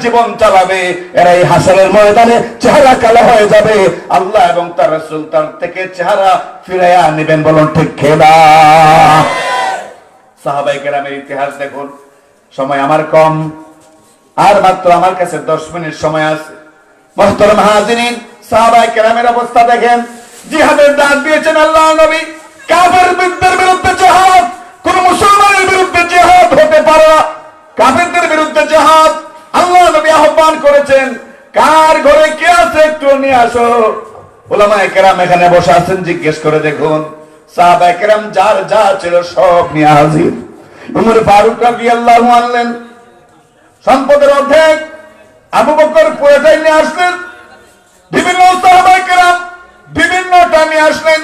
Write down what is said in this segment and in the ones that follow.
জীবন চালাবে, এরাই হাসরের ময়দানে চেহারা কালো হয়ে যাবে, আল্লাহ এবং তার রাসূল তার থেকে চেহারা ফিরাইয়া নেবেন। বলুন ঠিক কিনা? সাহাবায়ে কেরামের ইতিহাস দেখুন। সময় আমার কম, আর মাত্র আমার কাছে 10 মিনিট সময় আছে। মুহতারাম হাজিরিন, সাহাবায়ে কেরামের অবস্থা দেখেন। জিহাদের ডাক দিয়েছেন আল্লাহর নবী। কাফেরদের বিরুদ্ধে জিহাদ, কোন মুসলমানের বিরুদ্ধে জিহাদ হতে পারে না। কাফেরদের বিরুদ্ধে জিহাদ আল্লাহর নবী আহ্বান করেছেন। কার ঘরে কে আছে একটু নিয়ে আসো। উলামায়ে কেরাম এখানে বসে আছেন, জিজ্ঞেস করে দেখুন। সাহাবায়ে কেরাম যার যা ছিল সব নিয়ে হাজির। উমর ফারুক রাদিয়াল্লাহু আনহু সম্পদের অর্ধেক, আবু বকর পুরোটাই নিয়ে আসলেন। বিভিন্ন সাহাবায়ে কেরাম বিভিন্নটা নিয়ে আসলেন।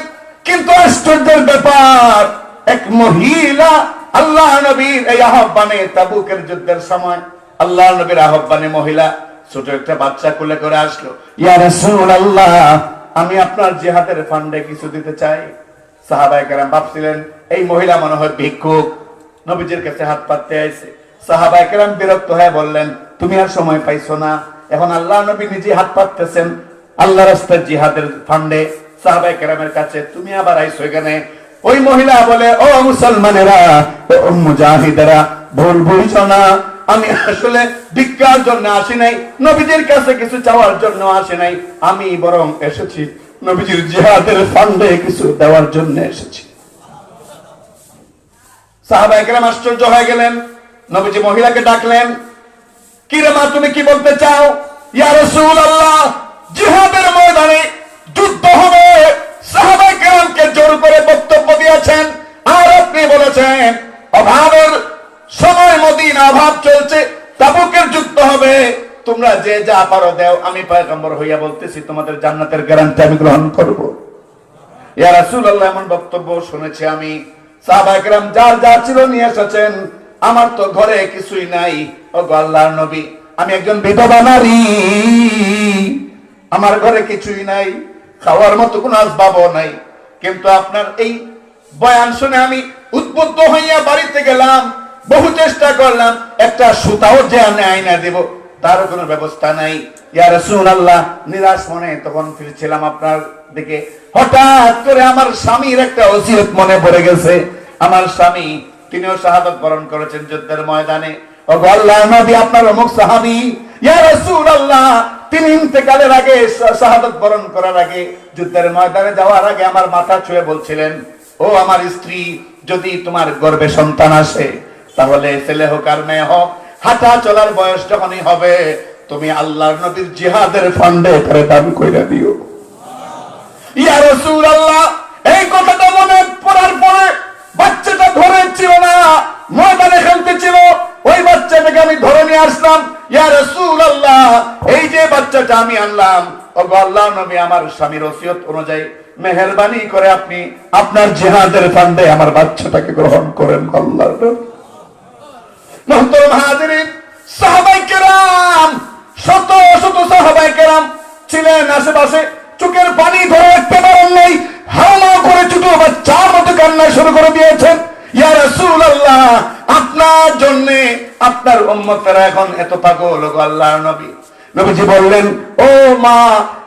কিন্তু আশ্চর্যের ব্যাপার, এক মহিলা আল্লাহ নবীর এই আহ্বানে, তাবুকের যুদ্ধের সময় আল্লাহ নবীর আহ্বানে মহিলা ছোট একটা বাচ্চা কোলে করে আসলো। ইয়া রাসূলুল্লাহ, আমি আপনার জিহাদের ফান্ডে কিছু দিতে চাই। সাহাবায়ে কেরাম ভাবছিলেন এই মহিলা মনে হয় ভিক্ষুক, নবীজির কাছে হাত পাততে আইছে। সাহাবায়ে কেরাম বিরক্ত হয়ে বললেন, তুমি আর সময় পাইছো না, এখন আল্লাহ নবী নিজে হাত পাততেছেন আল্লাহ রাস্তায় জিহাদের ফান্ডে, সাহাবায়ে কেরামের কাছে তুমি আবার আইছো এখানে। ওই মহিলা বলে, ও মুসলমানেরা, ও মুজাহিদেরা, ভুল বুঝছো না, আমি আসলে ভিক্ষার জন্য আসি নাই, নবীজির কাছে কিছু চাওয়ার জন্য আসি নাই, আমি বরং এসেছি নবীজির জিহাদের ফান্ডে কিছু দেওয়ার জন্য এসেছি। সাহাবায়ে কেরাম আশ্চর্য হয়ে গেলেন। নবীজি মহিলাকে ডাকলেন, কি রে মা, তুমি কি বলতে চাও? ইয়া রাসূলুল্লাহ, জিহাদের ময়দানে যুদ্ধ হবে। সাহাবায়ে কেরামকে জোর করে বক্তব্য দিয়েছেন, আর আপনি বলেছেন অভাবের সময়, মদিনা অভাব চলছে, তাবুকের যুদ্ধ হবে, তোমরা যে যা পারো দাও, আমি পয়গম্বর হইয়া বলতেছি তোমাদের জান্নাতের গ্যারান্টি আমি গ্রহণ করব। ইয়া রাসূলুল্লাহ, এমন বক্তব্য শুনেছি আমি। সাহাবায়ে কেরাম যার যা ছিল নিয়ে এসেছেন। আমার তো ঘরে কিছুই নাই, ও গো আল্লাহর নবী, আমি একজন বিধবা নারী, আমার ঘরে কিছুই নাই, খাওয়ার মতো কোনো আসবাবও নাই। কিন্তু আপনার এই বয়ান শুনে আমি উদ্বুদ্ধ হইয়া বাড়িতে গেলাম, বহু চেষ্টা করলাম, একটা সুতাও যে আমি আইনা দেব তারও কোনো ব্যবস্থা নাই। ইয়া রাসূলুল্লাহ, নিরাশ মনে তখন ফিরছিলাম আপনার দিকে, হঠাৎ করে আমার স্বামীর একটা ওসিয়ত মনে পড়ে গেছে। আমার স্বামী, তিনিও শাহাদাত বরণ করেছেন যুদ্ধের ময়দানে। ও গো আল্লাহর নবী, আপনার অমুক সাহাবী, ইয়া রাসূলুল্লাহ, তিনি ইন্তেকালের আগে, শাহাদাত বরণ করার আগে, যুদ্ধের ময়দানে যাওয়ার আগে আমার মাথা ছুঁয়ে বলছিলেন, ও আমার স্ত্রী, যদি তোমার গর্ভে সন্তান আসে, তাহলে ছেলে হোক আর মেয়ে হোক, হাঁটা চলার বয়স যখনই হবে, তুমি আল্লাহর নবীর জিহাদের ফান্ডে করে দান কইরা দিও। ইয়া রাসূলুল্লাহ, এই কথাটা মনে পড়ার পরে বাচ্চাটা ধরে ছিল না, ময়দানে খেলতে ছিল, ওই বাচ্চাটাকে আমি ধরে নিয়ে আসলাম। ইয়া রাসূলুল্লাহ, এই যে বাচ্চাটা আমি আনলাম, ও গো আল্লাহর নবী, আমার স্বামীর ওসিয়ত অনুযায়ী মেহেরবানি করে আপনি আপনার জিহাদের ফান্ডে আমার বাচ্চাটাকে গ্রহণ করেন। আল্লাহর নবী। মুহতারাম হাজিরিন, সাহাবায়ে কেরাম, শত শত সাহাবায়ে কেরাম ছিলেন আশেপাশে, চোখের পানি ধরে রাখতে পারেন নাই, হাওয়া করে ছোট বাচ্চার মতো কান্না শুরু করে দিয়েছেন। ইয়া রাসূলুল্লাহ, আপনার জন্য আপনার উম্মতেরা এখন এত পাগল, গো আল্লাহর নবী। নবীজি বললেন, ও মা,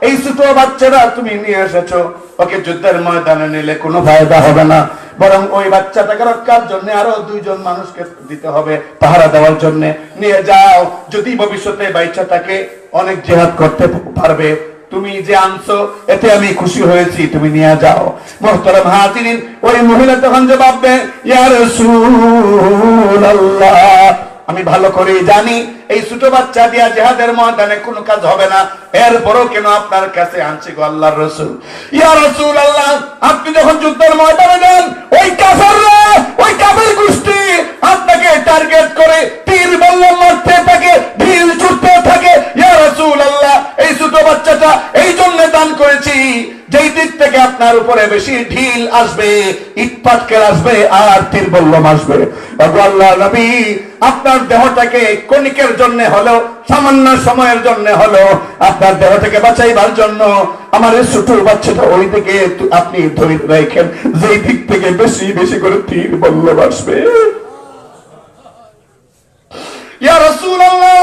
এই ছোট বাচ্চাটা তুমি নিয়ে এসেছো, ওকে যুদ্ধের ময়দানে নিলে কোনো ফায়দা হবে না, বরং ওই বাচ্চাটাকে রক্ষার জন্য আরো 2 জন মানুষকে দিতে হবে পাহারা দেওয়ার জন্য। নিয়ে যাও, যদি ভবিষ্যতে বাচ্চাটাকে অনেক জিহাদ করতে পারবে, তুমি যে আনছো এতে আমি খুশি হয়েছি, তুমি নিয়ে যাও। মুহতারাম হাজিরিন, ওই মহিলা তখন জবাব দেন, ইয়া রাসূলুল্লাহ, আমি ভালো করে জানি এই ছোট বাচ্চা দিয়া জিহাদের ময়দানে কোনো কাজ হবে না, এরপরও কেন আপনার কাছে আনছি গো আল্লাহর রাসূল। ইয়া রাসূলুল্লাহ, আপনি যখন যুদ্ধের ময়দানে যান, ওই কাফেররা, ওই কাফের গোষ্ঠী আপনাকে টার্গেট করে তীর বল্লম মারতে থাকে, ঢিল ছুটতে থাকে। ইয়া রাসূলুল্লাহ, এই ছোট বাচ্চাটা এই জন্য দান করেছি, যেই দিক থেকে আপনার উপরে বেশি ঢিল আসবে, ইট পাটকেল আসবে, আর তীর বল্লম আসবে। ওগো আল্লাহর নবী, আপনার দেহটাকে কণিকের জন্য হলো, সামান্য সময়ের জন্য হলো, আপনার দেহটাকে বাঁচাইবার জন্য আমার এই ছোট বাচ্চাটা ওই দিকে আপনি ধরে রাখেন, যেই দিক থেকে বেশি বেশি করে তীর বল্লম আসবে। ইয়া রাসূলুল্লাহ,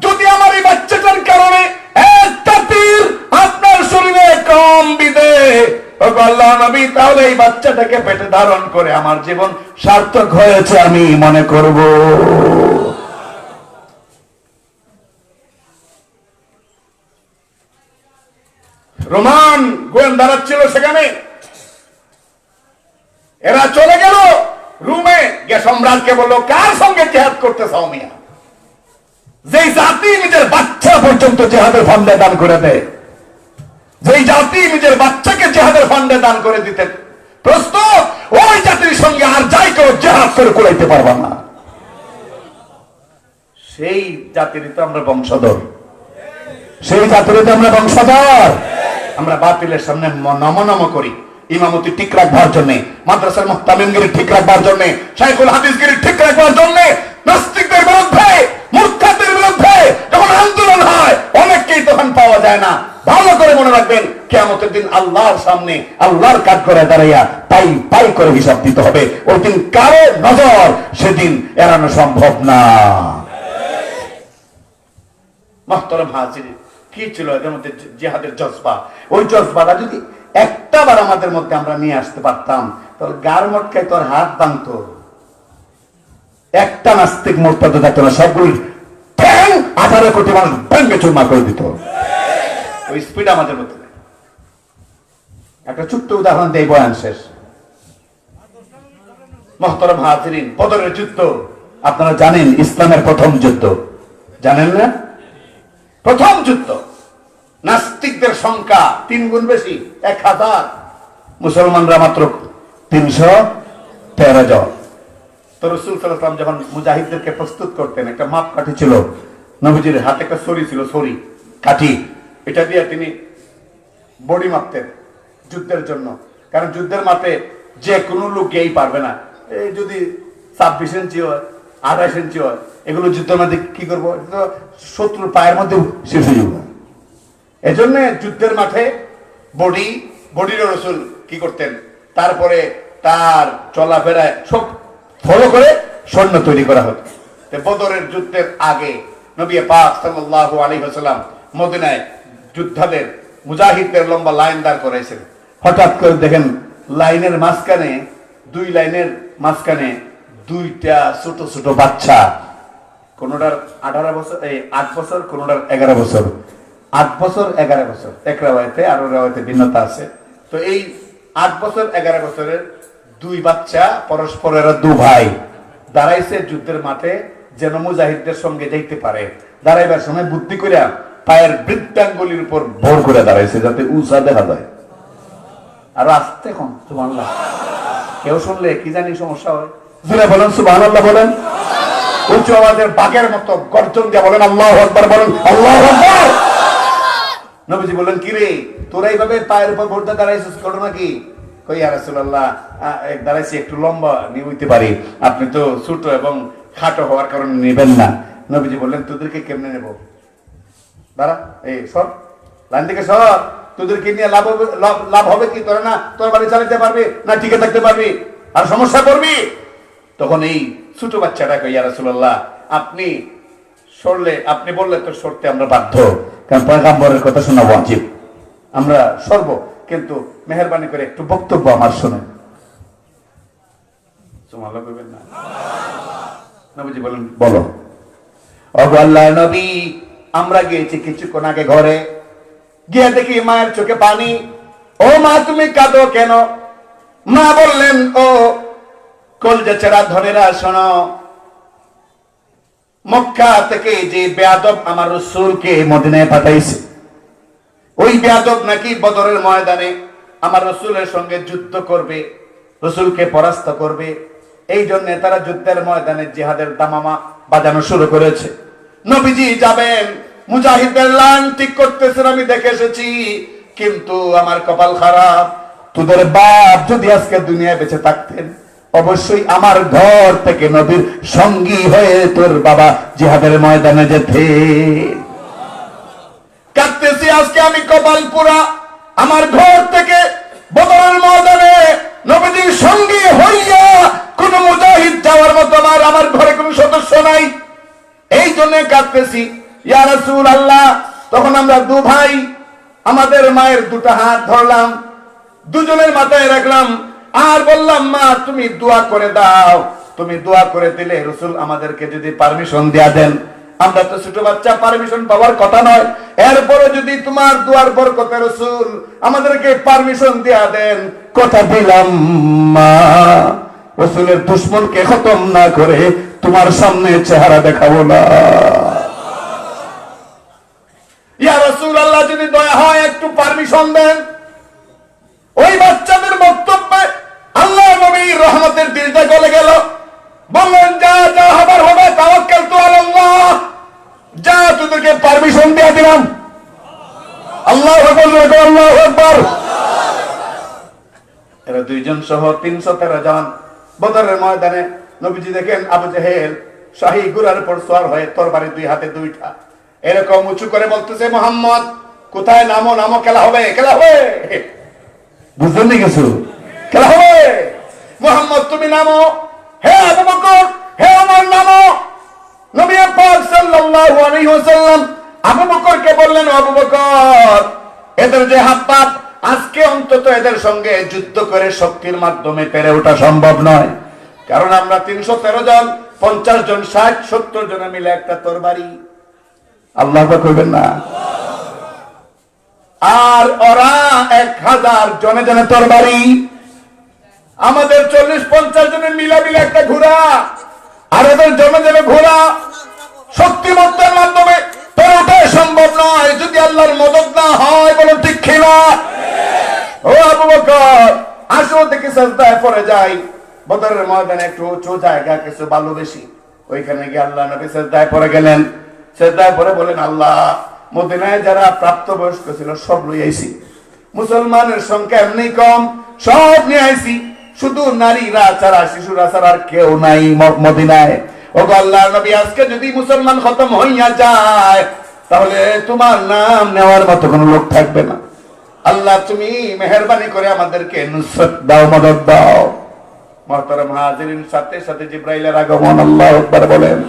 যদি আমার এই বাচ্চাটার কারণে একটা তীর আপনার শরীরে কম বিদে, আল্লাহ নবী, তাহলে এই বাচ্চাটাকে পেটে ধারণ করে আমার জীবন সার্থক হয়েছে আমি মনে করব। রোমান গোয়েন্দারা ছিল সেখানে, এরা চলে গেল রুমে গিয়ে সম্রাটকে বললো, কার সঙ্গে জেহাদ করতে চাও মিয়া? যেই জাতি নিজের বাচ্চা পর্যন্ত জেহাদের ফান্ডে দান করে দেয়, যেই জাতি নিজের বাচ্চাকে জেহাদের ফান্ডে দান করে দিতে প্রস্তুত, ওই জাতির সঙ্গে আর যাই কেউ জেহাদ করে কুলাইতে পারবা না। সেই জাতিরই তো আমরা বংশধর, সেই জাতিরই তো আমরা বংশধর। আমরা বাতিলের সামনে নম করি, ইমামতি ঠিক রাখবার জন্য, মাদ্রাসার মুহতামিমগিরি ঠিক রাখবার জন্য, শাইখুল হাদিসগিরি ঠিক রাখবার জন্য, নাস্তিকদের বিরুদ্ধে, মুরতাদদের বিরুদ্ধে যখন আন্দোলন হয়, অনেককেই তখন পাওয়া যায় না। ভালো করে মনে রাখবেন, কিয়ামতের দিন আল্লাহর সামনে আল্লাহর কাঠ করে দাঁড়াইয়া পাই পাই করে হিসাব দিতে হবে। ওই দিন কারো নজর সেদিন এড়ানো সম্ভব না। মুহতারাম হাজির, কি ছিল এদের মধ্যে জিহাদের জজবা? ওই জজবাটা যদি একটা বার আমাদের মধ্যে আমরা নিয়ে আসতে পারতাম, তাহলে গার মটকায় তোর হাত ভাঙতো, একটা নাস্তিক মোরতাদ থাকতো না, সবগুলি 18 কোটি মানুষ ভেঙে চুরমার করে দিত। ওই স্পিড আমাদের মধ্যে নেই। একটা ছোট্ট উদাহরণ দেই, বয়ান শেষ। মুহতারাম হাজিরিন, বদরের যুদ্ধ আপনারা জানেন, ইসলামের প্রথম যুদ্ধ, জানেন না? প্রথম যুদ্ধ, নাস্তিকদের সংখ্যা 3 গুণ বেশি, 1000, মুসলমানরা মাত্র 313 জন। তো রাসূল সাল্লাল্লাহু আলাইহি ওয়াসাল্লাম যখন মুজাহিদদেরকে প্রস্তুত করতেন, একটা মাপকাঠি ছিল, নবীজির হাতে একটা ছড়ি ছিল, ছড়ি কাঠি, এটা দিয়ে তিনি বডি মাপতেন যুদ্ধের জন্য। কারণ যুদ্ধের মাপে যে কোনো লোক এই পারবে না। এই যদি 26 ইঞ্চি হয়, 28 ইঞ্চি হয়, এগুলো যুদ্ধের মধ্যে কি করবো? শত্রুর পায়ের মধ্যে শেষ হয়ে যাবে। এজন্য যুদ্ধের মাঠে বডির রাসূল কি করতেন, তারপরে তার চলাফেরায় সব ফলো করে সৈন্য তৈরি করা হতো। বদরের যুদ্ধের আগে নবী পাক সাল্লাল্লাহু আলাইহি ওয়াসাল্লাম মদিনায় যোদ্ধাদের, মুজাহিদদের লম্বা লাইন দাঁড় করাইছেন। হঠাৎ করে দেখেন লাইনের মাঝখানে, 2 লাইনের মাঝখানে 2টা ছোট ছোট বাচ্চা, কোনটার 8 বছর, কোনটার 11 বছর, 8 বছর 11 বছর, এক রাওয়ায়াতে আর রাওয়ায়াতে ভিন্নতা আছে। তো এই 8 বছর 11 বছরের 2 বাচ্চা পরস্পরের 2 ভাই দাঁড়াইছে যুদ্ধের মাঠে, যেন মুজাহিদদের সঙ্গে যাইতে পারে। দাঁড়াইবার সময় বুদ্ধি করে পায়ের বৃদ্ধাঙ্গুলির উপর ভর করে দাঁড়াইছে, যাতে উঁচা দেখা যায়। আর আস্তে কম, সুবহানাল্লাহ। কেউ শুনলে কি জানি সমস্যা হয়। জোরে বলেন সুবহানাল্লাহ, বলেন উচ্চ আওয়াজের বাঘের মতো গর্জন দিয়ে বলেন আল্লাহু আকবার, বলেন আল্লাহু আকবার। নবীজি বললেন, কি রে তোরা এইভাবে পায়ের উপর ভর দিয়ে দাঁড়াইছিস, ঘটনা কি? কই ইয়া রাসূলুল্লাহ, দাঁড়াইছি একটু লম্বা নিয়ে হইতে পারি, আপনি তো ছোট এবং খাটো হওয়ার কারণে নেবেন না। নবীজি বললেন, তোদেরকে কেমনে নেব? দাঁড়া, এই সর, লাইন থেকে সর, তোদেরকে নিয়ে লাভ হবে কি? তোরা না তোর বাড়ি চালাতে পারবি না, টিকে থাকতে পারবি, আর সমস্যা করবি। তখন এই ছোট বাচ্চাটা কই, ইয়া রাসূলুল্লাহ, আপনি সরলে, আপনি বললে তো সরতে আমরা বাধ্য, কারণ পয়গম্বরের কথা শোনা ওয়াজিব, আমরা সরব, কিন্তু মেহেরবানি করে একটু বক্তব্য আমার শোনেন। সুবহানাল্লাহ বলবেন না? নবীজি বলেন, বলো। ওগো আল্লাহর নবী, আমরা গিয়েছি কিছুক্ষণ আগে ঘরে, গিয়ে দেখি মায়ের চোখে পানি। ও মা, তুমি কাঁদো কেন? মা বললেন, ও কলজা ছেঁড়া ধনেরা, শোনো, মক্কা থেকে যে বেয়াদব আমার রাসূলকে মদিনায় পাঠাইছে, ওই বেয়াদব নাকি বদরের ময়দানে আমার রাসূলের সঙ্গে যুদ্ধ করবে, রাসূলকে পরাস্ত করবে। এই জন্য তারা যুদ্ধের ময়দানে জিহাদের দামামা বাজানো শুরু করেছে। নবীজি যাবেন, মুজাহিদদের লাইন ঠিক করতেছেন, আমি দেখে এসেছি। কিন্তু আমার কপাল খারাপ, তোদের বাপ যদি আজকে দুনিয়ায় বেঁচে থাকতেন, অবশ্যই আমার ঘর থেকে নবীর সঙ্গী হয়ে তোর বাবা জিহাদের ময়দানে যেতে। কাঁদতেছি আজকে আমি, কপাল পুরা, আমার ঘর থেকে বদরের ময়দানে নবীজির সঙ্গী হইয়া কোন মুজাহিদ যাওয়ার মতো আমার ঘরে কোন সদস্য নাই। এই জন্য কাঁদতেছি। ইয়া রাসূলুল্লাহ, তখন আমরা দু ভাই আমাদের মায়ের দুটো হাত ধরলাম, দুজনের মাথায় রাখলাম, আর বললাম, মা তুমি দোয়া করে দাও। তুমি দোয়া করে দিলে রাসূল আমাদেরকে যদি পারমিশন দেয়া দেন, আমরা তো ছোট বাচ্চা, পারমিশন পাওয়ার কথা নয়, এরপরে যদি তোমার দুয়ার বরকতে রাসূল আমাদেরকে পারমিশন দেয়া দেন, কথা দিলাম মা রাসূলের দুশমনকে খতম না করে তোমার সামনে চেহারা দেখাবো না। ইয়া রাসূলুল্লাহ, যদি দয়া হয় একটু পারমিশন দেন। ওই বাচ্চাদের বক্তব্যে আল্লাহ নবীর রহমতের দিলটা গলে গেল। বললেন, যা যা হবার হবে, তাওয়াক্কালতু আলাল্লাহ, যা তোদেরকে পারমিশন দিয়ে দিলাম। আল্লাহু আকবার, আল্লাহু আকবার। এরা দুইজন সহ 313 জন বদরের ময়দানে। নবীজি দেখেন আবু জেহেল শাহী ঘোড়ার উপর সওয়ার হয়ে তরবারি দুই হাতে দুইটা এরকম উঁচু করে বলতেছে, মুহাম্মদ কোথায়, নামো নামো, খেলা হবে, খেলা হবে। বুঝলেন কিছু? খেলা হবে। মুহাম্মদ তুমি নামো। হে আবু বকর, হে ওমর নামো। নবী পাক সাল্লাল্লাহু আলাইহি ওয়াসাল্লাম আবু বকরকে বললেন, আবু বকর, এদের যে হাত পা, আজকে অন্তত এদের সঙ্গে যুদ্ধ করে শক্তির মাধ্যমে পেরে ওঠা সম্ভব নয়, কারণ আমরা 313 জন, 50 জন, 60, 70 জনে মিলে একটা তরবারি। আল্লাহ আকবার করবেন না? আর ওরা 1000 জনে জনে তরবারি, আমাদের 40-50 জনের মিলামিলে একটা ঘোড়া, আর ওদের জনে জনে ঘোড়া। শক্তিমত্তার মাধ্যমে পেরে ওঠা সম্ভব নয় যদি আল্লাহর মদদ না হয়। বলুন ঠিক কিনা? ও আবু বকর, আসো দেখি সাজদায় পড়ে যাই। বদরের ময়দানে একটু উঁচু জায়গা, কিছু বালু বেশি, ওইখানে গিয়ে আল্লাহ নবী সাজদায় পড়ে গেলেন। সাজদায় পড়ে বলেন, আল্লাহ, মদিনায় যারা প্রাপ্তবয়স্ক ছিল সব লই আইছি, মুসলমানের সংখ্যা এমনি কম, সব নিয়ে আইছি, শুধু নারীরা ছাড়া, শিশুরা ছাড়া আর কেউ নাই মদিনায়। ও আল্লাহ নবী, আজকে যদি মুসলমান খতম হইয়া যায়, তাহলে তোমার নাম নেওয়ার মতো কোনো লোক থাকবে না। আল্লাহ তুমি মেহেরবানি করে আমাদেরকে নুসরত দাও, মদদ দাও। মুহতারাম হাজিরিন, সাথে সাথে জিবরাইলের আগমন। আল্লাহু আকবার বলেন।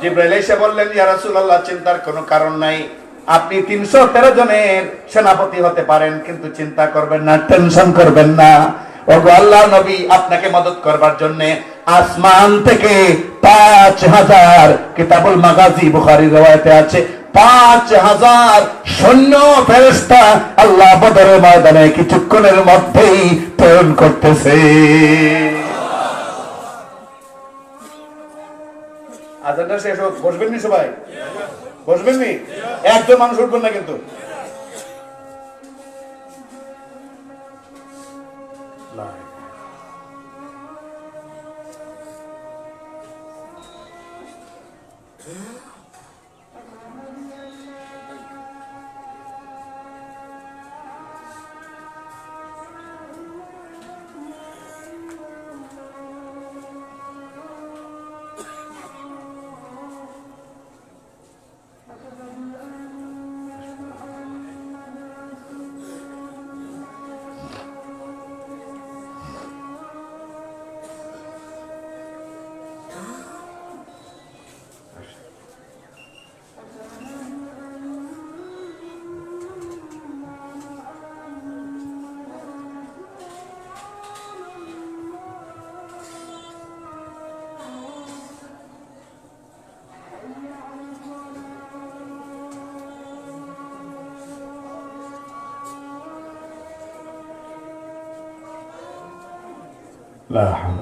জিবরাইল এসে বললেন, ইয়া রাসূলুল্লাহ, চিন্তার কোনো কারণ নাই, আপনি 313 জনের সেনাপতি হতে পারেন, কিন্তু চিন্তা করবেন না, টেনশন করবেন না। ওগো আল্লাহর নবী, আপনাকে মদদ করবার জন্য আসমান থেকে 5000, কিতাবুল মাগাজি বুখারী riwayate আছে, 5000 সৈন্য ফেরেশতা আল্লাহ বদরের ময়দানে কিছুক্ষণের মধ্যেই প্রেরণ করতেছে। আজানটা শেষ হোক, বসবেন নি সবাই? বসবেন নি? একজন মানুষ উঠবেন না কিন্তু। لا حول.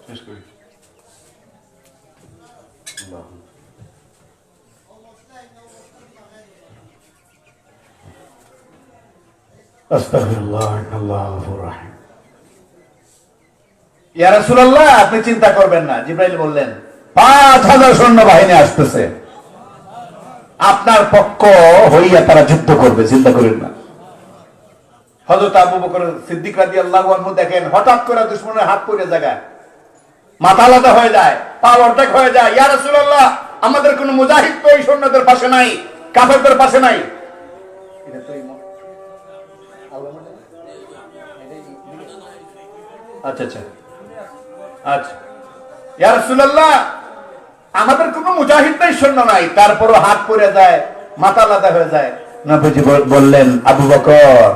ইয়া রাসূলুল্লাহ, আপনি চিন্তা করবেন না। জিবরাইল বললেন 5000 সৈন্যবাহিনী আসতেছে, আপনার পক্ষ হইয়া তারা যুদ্ধ করবে, চিন্তা করেন না। হযরত আবু বকর সিদ্দিক রাদিয়াল্লাহু আনহু দেখেন হঠাৎ করে দুশমনের হাত পড়ে জায়গায় মাথা আলাদা হয়ে যায়, পা অর্ধেক হয়ে যায়। ইয়া রাসূলুল্লাহ, আমাদের কোন মুজাহিদ তো ওই সৈন্যদের পাশে নাই, কাফেরদের পাশে নাই। আচ্ছা আচ্ছা আচ্ছা, ইয়া রাসূলুল্লাহ, আমাদের কোনো মুজাহিদ নাই, সৈন্য নাই, তারপরও হাত পড়ে যায়, মাথা আলাদা হয়ে যায়। নবীজি বললেন, আবু বকর,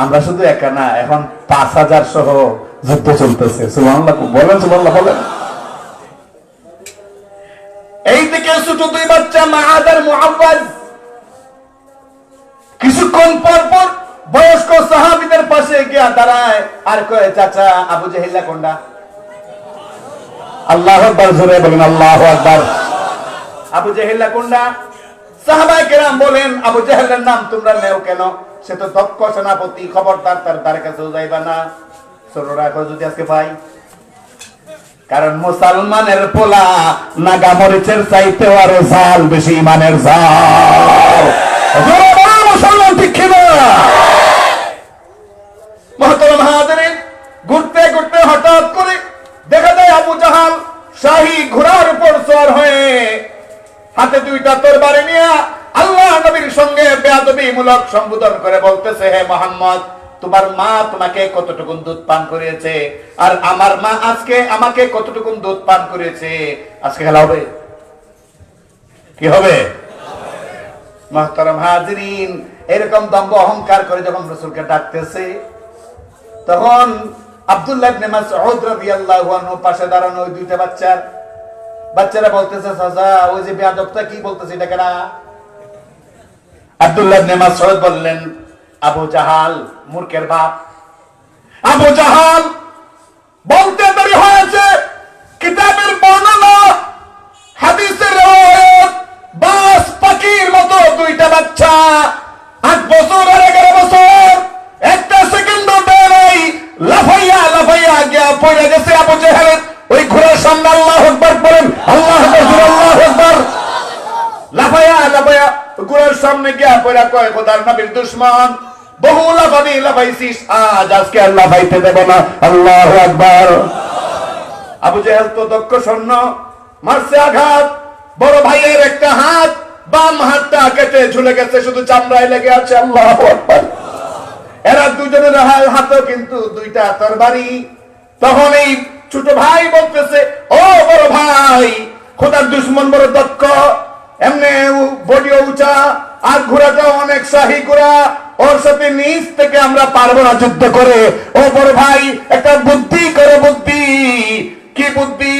আমরা শুধু একা না, এখন 5000 সহ যুদ্ধ চলতেছে। সুবহানাল্লাহ বলেন, সুবহানাল্লাহ বলেন। এই দিকে ছোট দুই বাচ্চা মাআদ আর মুআওয়াজ কিছুক্ষণ পর পর বয়স্ক সাহাবীদের পাশে গিয়া দাঁড়ায় আর কয়, চাচা আবু জেহেল কোনটা? আল্লাহু আকবার, জোরে বলেন আল্লাহু আকবার। আবু জেহেল কোনটা? সাহাবায়ে কেরাম বলেন, আবু জেহেলের নাম তোমরা নেও কেন? সে তো দক্ষ সেনাপতি, খবরদার তার কাছেও যাইবা না। ছোট রাখো যদি আজকে পাই, কারণ মুসলমানের পোলা নাগা মরিচের চাইতেও আরো ঝাল বেশি, ইমানের ঝাল। মুসলমান ঠিক কিনা? মুহতারাম হাজিরিন, ঘুরতে ঘুরতে হঠাৎ করে দেখা যায় আবু জাহাল শাহী ঘোড়ার উপর সওয়ার হয়ে হাতে দুইটা তরবারি নিয়ে আল্লাহ নবীর সঙ্গে বেয়াদবিমূলক সম্বোধন করে বলতেছে, হে মুহাম্মদ, তোমার মা তোমাকে কতটুকু দুধ পান করিয়েছে, আর আমার মা আজকে আমাকে কতটুকু দুধ পান করিয়েছে, আজকে খেলা হবে? কি হবে? মুহতারাম হাজিরিন, এরকম দম্ভ অহংকার করে যখন রাসূলকে ডাকতেছে, তখন আব্দুল্লাহ ইবনে মাসউদ রাদিয়াল্লাহু আনহু পাশে দাঁড়ানো ওই দুইটা বাচ্চারা বলতেছে, চাচা ওই যে বেয়াদবটা কি বলতেছে এটা কেনা? আব্দুল্লাহ ইবনে মাসউদ বললেন, আবু জাহাল মূর্খের বাপ। আবু জাহাল বলতে দেরি হয়েছে, কিতাবের বর্ণনা, হাদিসের riwayat, বাস পাখির মতো দুইটা বাচ্চা 8 বছর আর 11 বছর, একটা সেকেন্ডও দেয় নাই, লাফাইয়া গিয়া পড়ে গেছে আবু জাহেলের ওই ঘোড়ার সামনে। আল্লাহু আকবার বলেন, আল্লাহু আকবার, আল্লাহু আকবার। লাফাইয়া ঘোড়ার সামনে গিয়া পড়ে কয়, খোদার নবীর দুশমন, বহু লাফাইছিস, আজ আজকে আর লাফাইতে দেব না। আল্লাহু আকবার। আবু জাহেল তো দক্ষ সৈন্য, মারছে আঘাত, বড় ভাইয়ের একটা হাত, বাম হাতটা কেটে ঝুলে গেছে, শুধু চামড়ায় লেগে আছে। আল্লাহু আকবার। এরা দুজনের হাতেও কিন্তু দুইটা তরবারি। তখন এই ছোট ভাই বলতেছে, ও বড় ভাই, খোদার দুশমন বড় দক্ষ, এমনি বডিও উঁচা, আর ঘোড়াটাও অনেক শাহী ঘোড়া, ওর সাথে নিচ থেকে আমরা পারবো না যুদ্ধ করে। ও বড় ভাই, একটা বুদ্ধি করো, বুদ্ধি। কি বুদ্ধি?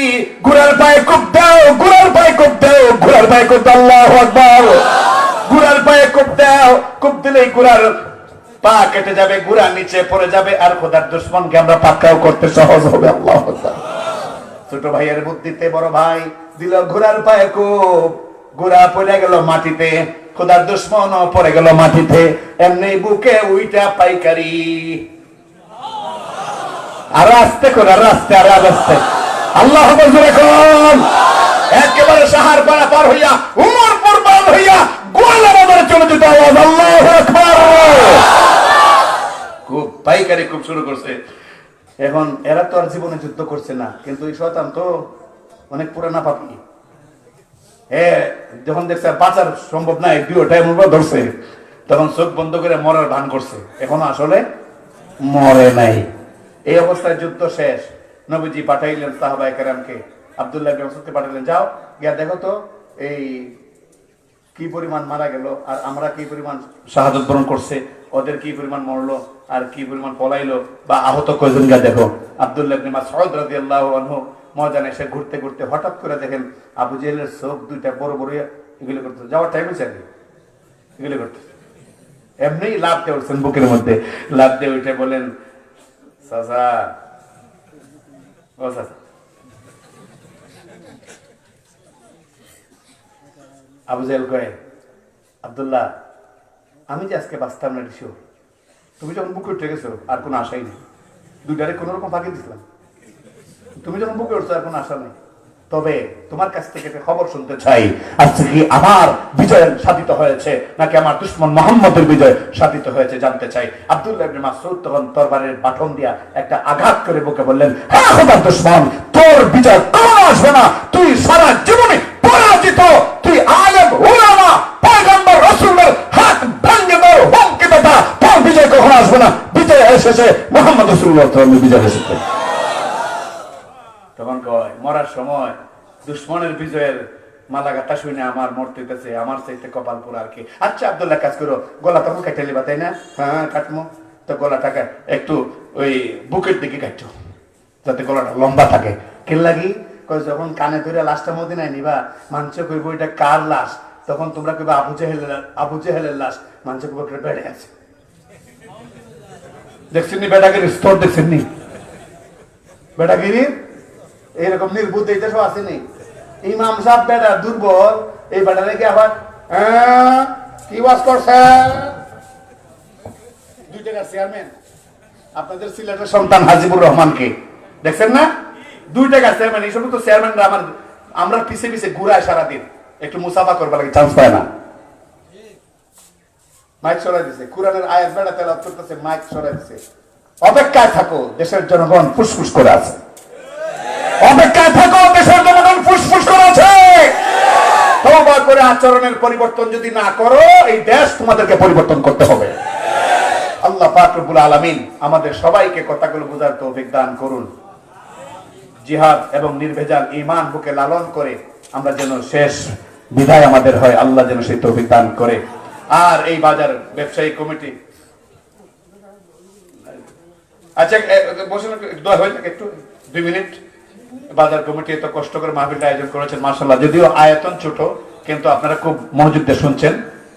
ঘোড়ার পায়ে কোপ দাও, ঘোড়ার পায়ে কোপ দাও, ঘোড়ার পায়ে কোপ দাও। আল্লাহু আকবার। ঘোড়ার পায়ে কোপ দাও, কোপ দিলেই ঘোড়ার পা কেটে যাবে, ঘোড়া নিচে পড়ে যাবে, আর খোদার দুশমনকে আমরা পাকড়াও করতে সহজ হবে। আল্লাহু আকবার। ছোট ভাইয়ের বুদ্ধিতে বড় ভাই দিল ঘোড়ার পায়ে কোপ, ঘোড়া পড়ে গেল মাটিতে, খোদার দুশমনও পড়ে গেল মাটিতে, এমনি বুকে উইটা পাইকারি। আর আস্তে করে, আর আস্তে, আর আস্তে। আল্লাহু আকবার। একেবারে সাহার পাড়া পার হইয়া, উমরপুর পার হইয়া গোয়ালা বাজারে চলে যেতে আওয়াজ। আল্লাহু আকবার। খুব পাইকারি খুব শুরু করছে। এখন এরা তো আর জীবনে যুদ্ধ করছে না, কিন্তু এই শয়তান তো অনেক পুরানা পাপী। যখন দেখছে বাঁচার সম্ভব নাই, দুইটাই মুখে ধরছে, তখন চোখ বন্ধ করে মরার ভান করছে, এখনো আসলে মরে নাই। এই অবস্থায় যুদ্ধ শেষ। নবীজি পাঠাইলেন সাহাবায়ে কেরামকে, আব্দুল্লাহ ইবনে মাসউদকে পাঠাইলেন, যাও গিয়া দেখো তো এই কি পরিমাণ মারা গেল, আর আমরা কি পরিমাণ শাহাদাত বরণ করছে, ওদের কি পরিমাণ মরলো, আর কি পরিমাণ পলাইলো, বা আহত কয়জন গিয়া দেখো। আব্দুল্লাহ ইবনে মাসউদ রাদিয়াল্লাহু আনহু ময়দানে এসে ঘুরতে ঘুরতে হঠাৎ করে দেখেন আবু জেহেলের চোখ দুইটা বড় বড়, এগুলো করতে যাওয়ার টাইম হয়েছে, এগুলো করতে এমনি লাভ দিয়ে উঠছেন, বুকের মধ্যে লাভ দিয়ে উঠে বলেন, চাচা ও চাচা, আবু জেহেল কয়ে, আব্দুল্লাহ আমি যে আজকে বাঁচতাম না রিসো, তুমি যখন বুকে উঠে গেছো আর কোনো আশাই নেই, দুইটারে কোন রকম ফাঁকি দিছিলাম, তুমি যখন বুকে উঠছো আর কোনো আশা নেই, তবে তোমার কাছ থেকে একটা খবর শুনতে চাই, আজকে কি আমার বিজয় সাধিত হয়েছে নাকি আমার দুশমন মুহাম্মদের বিজয় সাধিত হয়েছে জানতে চাই। আব্দুল্লাহ ইবনে মাসউদ তখন তরবারের বাটন দিয়া একটা আঘাত করে বুকে বললেন, হ্যাঁ খোদার দুশমন, তোর বিজয় কখনো আসবে না, তুই সারা জীবনে পরাজিত, তুই আলেম উলামা পয়গম্বর রাসূলের হাত ভাঙে দাও, হুমকি দাও, তোর বিজয় কখনো আসবে না, বিজয় এসেছে মুহাম্মদ রাসূলুল্লাহ সাল্লাল্লাহু বিজয় এসেছে। তখন কয় মরার সময় দুশ্মনের বিজয়ের মালা গাঁথা শুনে আমার মরতে হইতেছে, আমার চাইতে কপাল পোড়া আর কি। আচ্ছা আব্দুল্লাহ কাজ করো, গলা তখন কাটে লিবা তাই না? হ্যাঁ কাটমো, তো গলাটাকে একটু ওই বুকের দিকে কাটছো যাতে গলাটা লম্বা থাকে। কে লাগি? কয় যখন কানে ধরে লাশটা মদিনায় নিবা, মানুষ কইব এটা কার লাশ, তখন তোমরা কইবা আবু জেহেলের লাশ, মানুষ কইব বেড়ে আছে। দেখছেন নি বেটাগিরির স্তর, দেখছেন নি বেটাগিরির এইরকম নির্বুদ্ধ এই দেশও আসেনি। ইমাম সাহেব বেটা দুর্বল, এই বেটা নাকি আবার কি ওয়াজ করছে, 2 টাকার চেয়ারম্যান আপনাদের সিলেটের সন্তান হাজিবুর রহমানকে দেখছেন না, 2 টাকার চেয়ারম্যান। এই সমস্ত চেয়ারম্যানরা আমরা পিছে পিছে ঘুরায় সারাদিন, একটু মুসাফা করবার লাগে চান্স পায় না, মাইক সরাই দিছে, কোরআনের আয়াত বেড়া তেলাওয়াত করতেছে, মাইক সরাই দিছে। অপেক্ষায় থাকো, দেশের জনগণ ফুসফুস করে আছে, অপেক্ষায় থাকো, দেশের জনগণ ফুসফুস করে আছে। তওবা করে আচরণের পরিবর্তন যদি না করো, এই দেশ তোমাদেরকে পরিবর্তন করতে হবে। আল্লাহ পাক রব্বুল আলামিন আমাদের সবাইকে কথাগুলো বোঝার তৌফিক দান করুন। জিহাদ এবং নির্ভেজাল ঈমান বুকে লালন করে আমরা যেন শেষ বিদায় আমাদের হয়, আল্লাহ যেন সেই তৌফিক দান করে। আর এই বাজার ব্যবসায়ী কমিটি, আচ্ছা বসে দোয়া হয়ে থাকে একটু 2 মিনিট। বাজার কমিটি এত কষ্ট করে মাহফিলটা আয়োজন করেছেন, মাশাআল্লাহ। যদিও আয়তন ছোট, কিন্তু আপনারা খুব মনোযোগ দিয়ে শুনছেন,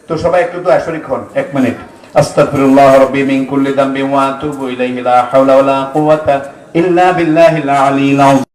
তো সবাই একটু দোয়া শরীক হন 1 মিনিট। আস্তাগফিরুল্লাহ রাব্বি মিন কুল্লি যামবি ওয়া আতুবু ইলাইহি লা হাওলা ওয়া লা কুওয়াতা ইল্লা বিল্লাহিল আলিয়্যিল আযীম।